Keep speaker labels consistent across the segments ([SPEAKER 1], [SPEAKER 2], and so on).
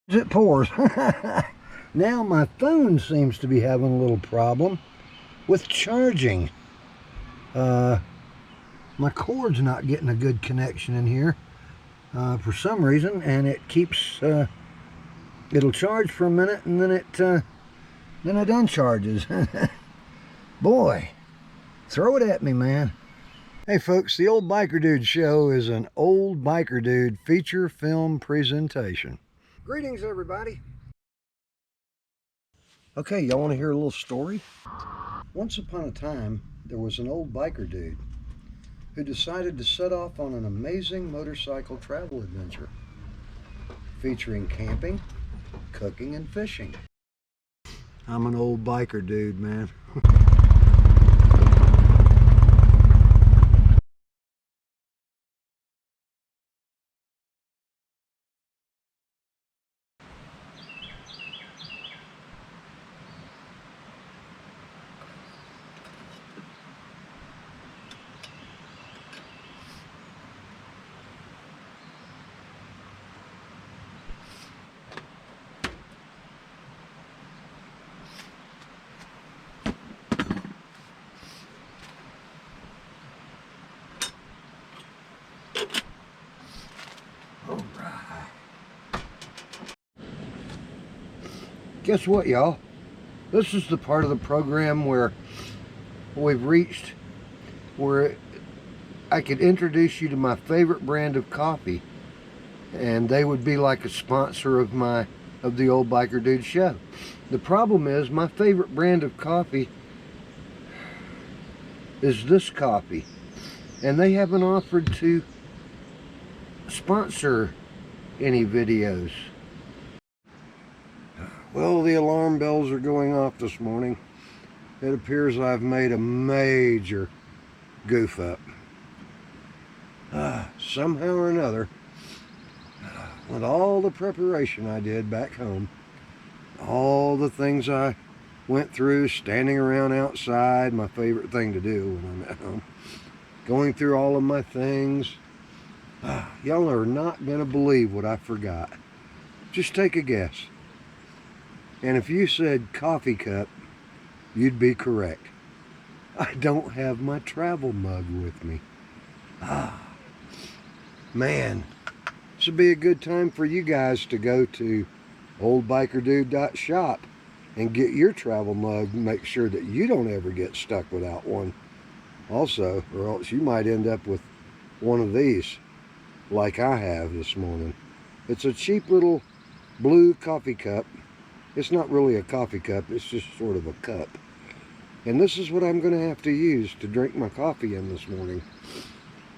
[SPEAKER 1] It pours. Now my phone seems to be having a little problem with charging. My cord's not getting a good connection in here for some reason, and it keeps it'll charge for a minute and then it uncharges. Boy, throw it at me, man. Hey folks, the Old Biker Dude Show is an Old Biker Dude feature film presentation. Greetings, everybody. Okay, y'all want to hear a little story? Once upon a time, there was an old biker dude who decided to set off on an amazing motorcycle travel adventure featuring camping, cooking, and fishing. I'm an old biker dude, man. Guess what, y'all? This is the part of the program where we've reached where I could introduce you to my favorite brand of coffee, and they would be like a sponsor of the Old Biker Dude Show. The problem is my favorite brand of coffee is this coffee, and they haven't offered to sponsor any videos. Well, the alarm bells are going off this morning. It appears I've made a major goof up. Somehow or another, with all the preparation I did back home, all the things I went through, standing around outside, my favorite thing to do when I'm at home, going through all of my things, y'all are not going to believe what I forgot. Just take a guess. And if you said coffee cup, you'd be correct. I don't have my travel mug with me. Man, this would be a good time for you guys to go to oldbikerdude.shop and get your travel mug. Make sure that you don't ever get stuck without one also, or else you might end up with one of these like I have this morning. It's a cheap little blue coffee cup. It's not really a coffee cup, it's just sort of a cup. And this is what I'm going to have to use to drink my coffee in this morning,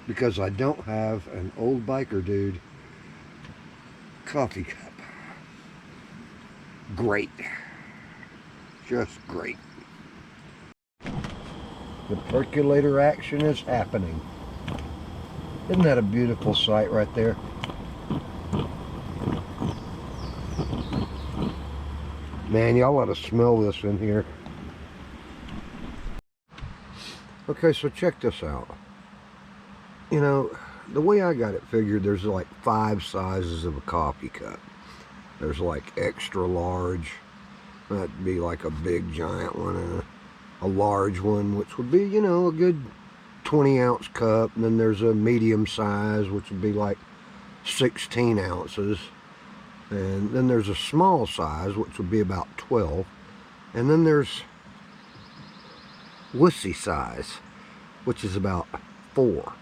[SPEAKER 1] because I don't have an Old Biker Dude coffee cup. Great. Just great. The percolator action is happening. Isn't that a beautiful sight right there? Man, y'all ought to smell this in here. Okay, so check this out. You know, the way I got it figured, there's like 5 sizes of a coffee cup. There's like extra large, that'd be like a big giant one, and a large one, which would be, you know, a good 20-ounce cup. And then there's a medium size, which would be like 16 ounces. And then there's a small size, which would be about 12. And then there's wussy size, which is about 4.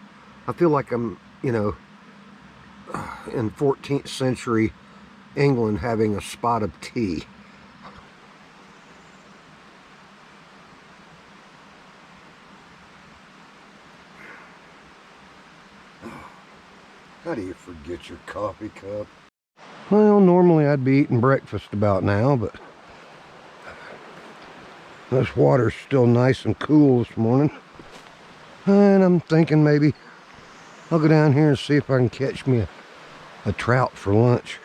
[SPEAKER 1] I feel like I'm, you know, in 14th century England having a spot of tea. How do you forget your coffee cup? Well, normally I'd be eating breakfast about now, but this water's still nice and cool this morning. And I'm thinking maybe I'll go down here and see if I can catch me a trout for lunch.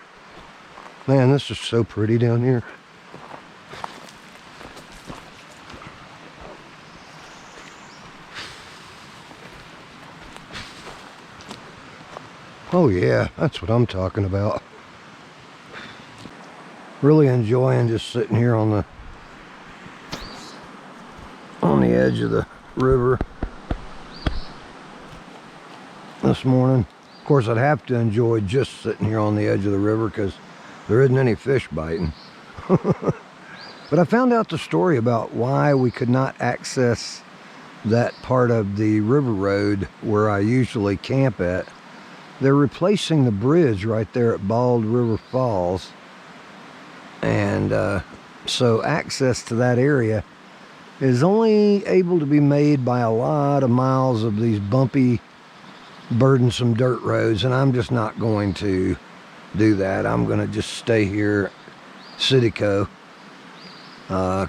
[SPEAKER 1] Man, this is so pretty down here. Oh yeah, that's what I'm talking about. Really enjoying just sitting here on the edge of the river this morning. Of course, I'd have to enjoy just sitting here on the edge of the river because there isn't any fish biting. But I found out the story about why we could not access that part of the river road where I usually camp at. They're replacing the bridge right there at Bald River Falls, and so access to that area is only able to be made by a lot of miles of these bumpy, burdensome dirt roads, and I'm just not going to do that. I'm going to just stay here, Citico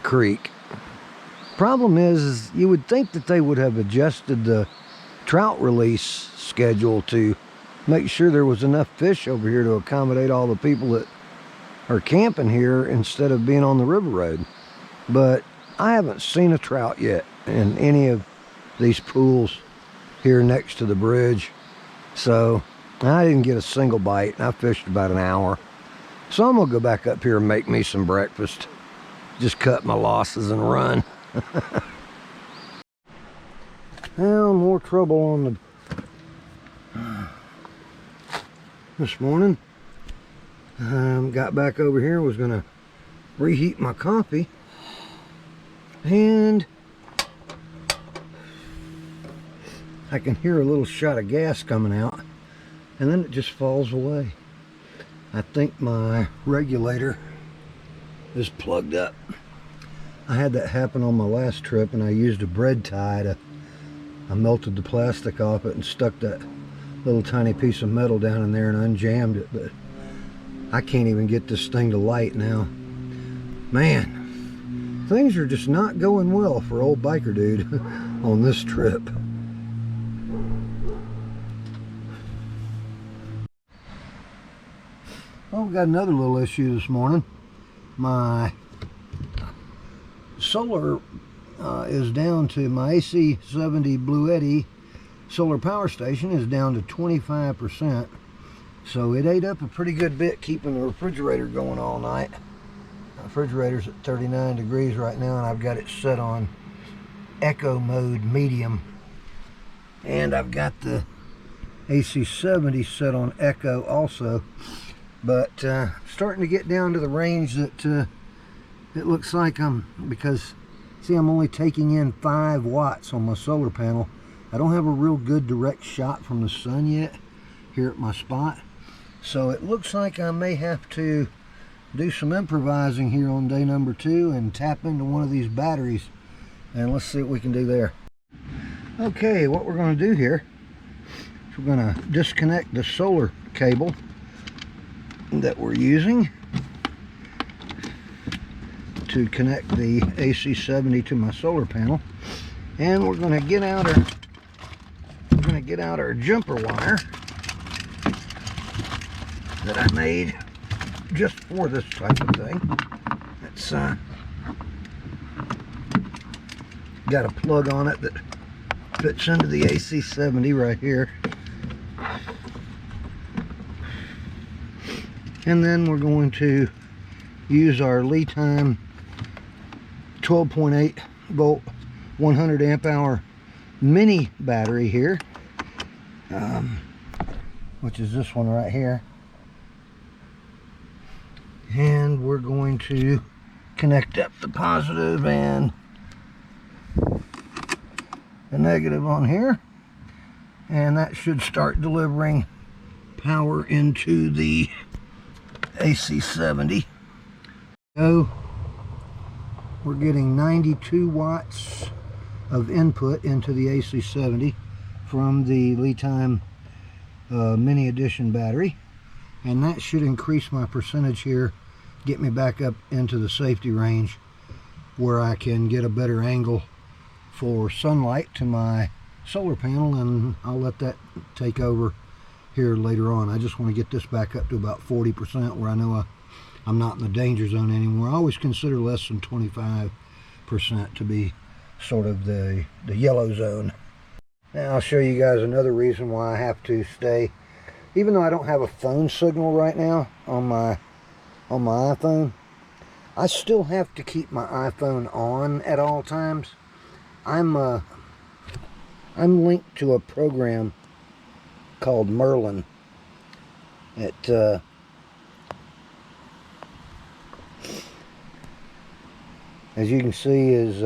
[SPEAKER 1] Creek. Problem is you would think that they would have adjusted the trout release schedule to make sure there was enough fish over here to accommodate all the people that are camping here instead of being on the river road. But I haven't seen a trout yet in any of these pools here next to the bridge. So I didn't get a single bite, and I fished about an hour. So I'm gonna go back up here and make me some breakfast. Just cut my losses and run. Well, more trouble on the this morning. Got back over here, was gonna reheat my coffee, and I can hear a little shot of gas coming out, and then it just falls away. I think my regulator is plugged up. I had that happen on my last trip, and I used a bread tie I melted the plastic off it and stuck that little tiny piece of metal down in there and unjammed it, but I can't even get this thing to light now. Man, things are just not going well for old biker dude on this trip. Well, we got another little issue this morning. My solar is down to my AC70 Blue Eddy solar power station is down to 25%. So it ate up a pretty good bit keeping the refrigerator going all night. The refrigerator's at 39 degrees right now, and I've got it set on echo mode medium. And I've got the AC70 set on echo also. But starting to get down to the range that it looks like because see, I'm only taking in 5 watts on my solar panel. I don't have a real good direct shot from the sun yet here at my spot. So it looks like I may have to do some improvising here on day number 2 and tap into one of these batteries. And let's see what we can do there. Okay, what we're going to do here is we're going to disconnect the solar cable that we're using to connect the AC70 to my solar panel, and we're going to get out our jumper wire that I made just for this type of thing. It's got a plug on it that fits into the AC70 right here. And then we're going to use our Li-Time 12.8 volt 100 amp hour mini battery here, which is this one right here. And we're going to connect up the positive and the negative on here, and that should start delivering power into the AC70. So we're getting 92 watts of input into the AC70 from the Li-Time mini edition battery, and that should increase my percentage here, get me back up into the safety range where I can get a better angle for sunlight to my solar panel, and I'll let that take over here later on. I just want to get this back up to about 40% where I know I'm not in the danger zone anymore. I always consider less than 25% to be sort of the yellow zone. Now I'll show you guys another reason why I have to stay, even though I don't have a phone signal right now on my iPhone, I still have to keep my iPhone on at all times. I'm linked to a program called Merlin. It as you can see is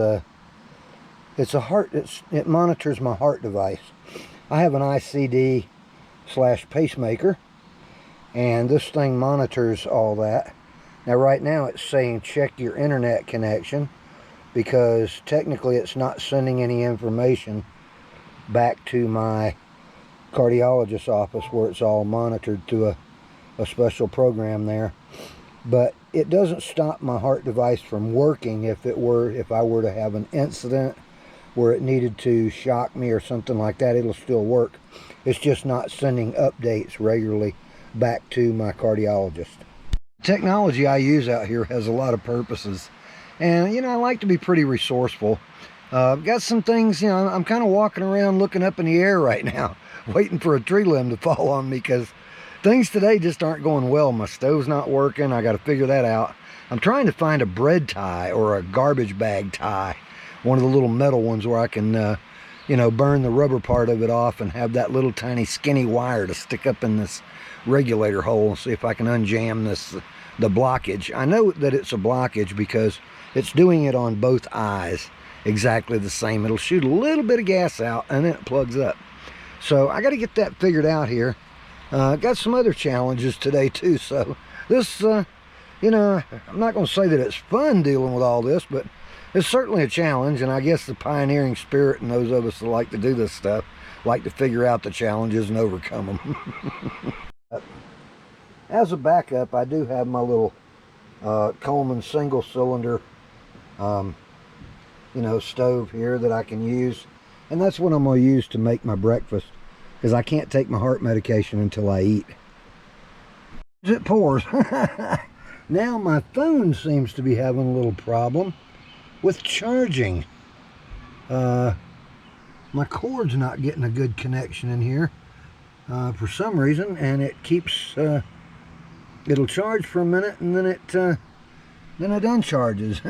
[SPEAKER 1] it monitors my heart device. I have an ICD / pacemaker, and this thing monitors all that. Now right now it's saying check your internet connection, because technically it's not sending any information back to my cardiologist's office where it's all monitored through a special program there. But it doesn't stop my heart device from working if I were to have an incident where it needed to shock me or something like that. It'll still work. It's just not sending updates regularly back to my cardiologist. Technology I use out here has a lot of purposes, and I like to be pretty resourceful. I've got some things, I'm kind of walking around looking up in the air right now, waiting for a tree limb to fall on me, because things today just aren't going well. My stove's not working. I got to figure that out. I'm trying to find a bread tie or a garbage bag tie, one of the little metal ones where I can burn the rubber part of it off and have that little tiny skinny wire to stick up in this regulator hole, and see if I can unjam the blockage. I know that it's a blockage because it's doing it on both eyes exactly the same. It'll shoot a little bit of gas out and then it plugs up. So I got to get that figured out here. Got some other challenges today too, so this I'm not going to say that it's fun dealing with all this, but it's certainly a challenge. And I guess the pioneering spirit and those of us that like to do this stuff like to figure out the challenges and overcome them. As a backup, I do have my little Coleman single cylinder stove here that I can use, and that's what I'm going to use to make my breakfast, because I can't take my heart medication until I eat. It pours. Now my phone seems to be having a little problem with charging. My cord's not getting a good connection in here for some reason, and it keeps it'll charge for a minute and then it uncharges.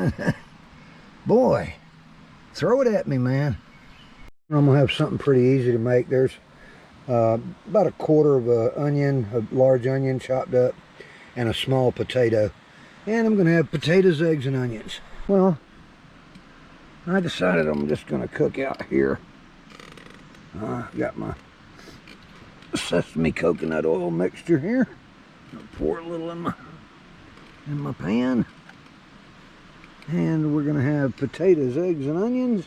[SPEAKER 1] Boy, throw it at me, man. I'm gonna have something pretty easy to make. There's about a quarter of a large onion chopped up, and a small potato, and I'm gonna have potatoes, eggs, and onions. Well, I decided I'm just gonna cook out here. Got my sesame coconut oil mixture here. I'll pour a little in my pan, and we're gonna have potatoes, eggs, and onions.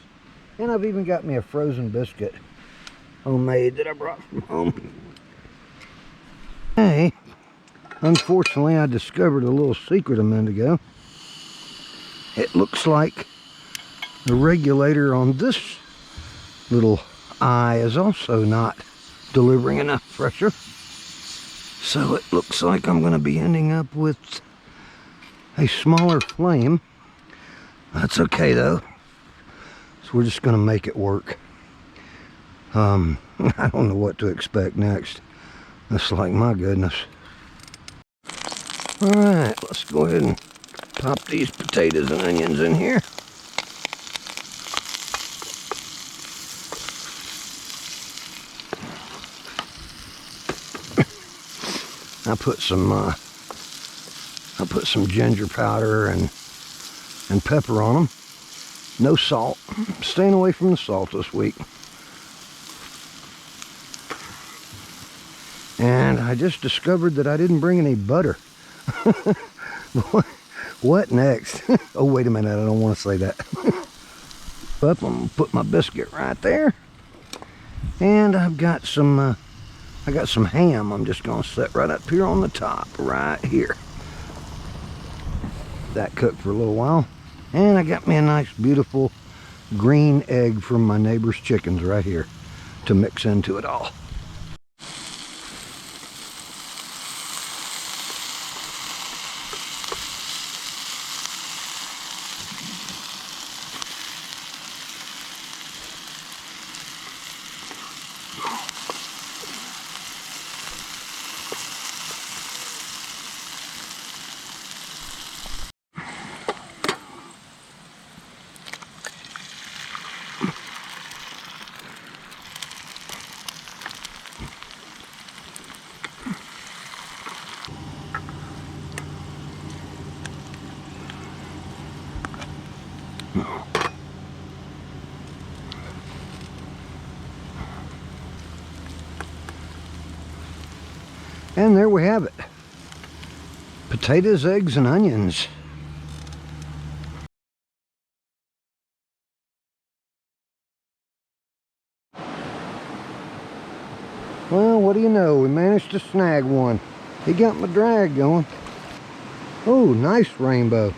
[SPEAKER 1] And I've even got me a frozen biscuit, homemade, that I brought from home. Hey, unfortunately I discovered a little secret a minute ago. It looks like the regulator on this little eye is also not delivering enough pressure. So it looks like I'm going to be ending up with a smaller flame. That's okay though. So we're just going to make it work. I don't know what to expect next. It's like, my goodness. Alright, let's go ahead and pop these potatoes and onions in here. I put some ginger powder and pepper on them. No salt. Staying away from the salt this week. And I just discovered that I didn't bring any butter. What next? Oh, wait a minute, I don't want to say that. I'm gonna put my biscuit right there. And I've got some ham I'm just gonna set right up here on the top, right here. That cooked for a little while. And I got me a nice beautiful green egg from my neighbor's chickens right here to mix into it all. And there we have it. Potatoes, eggs, and onions. Well, what do you know? We managed to snag one. He got my drag going. Oh, nice rainbow.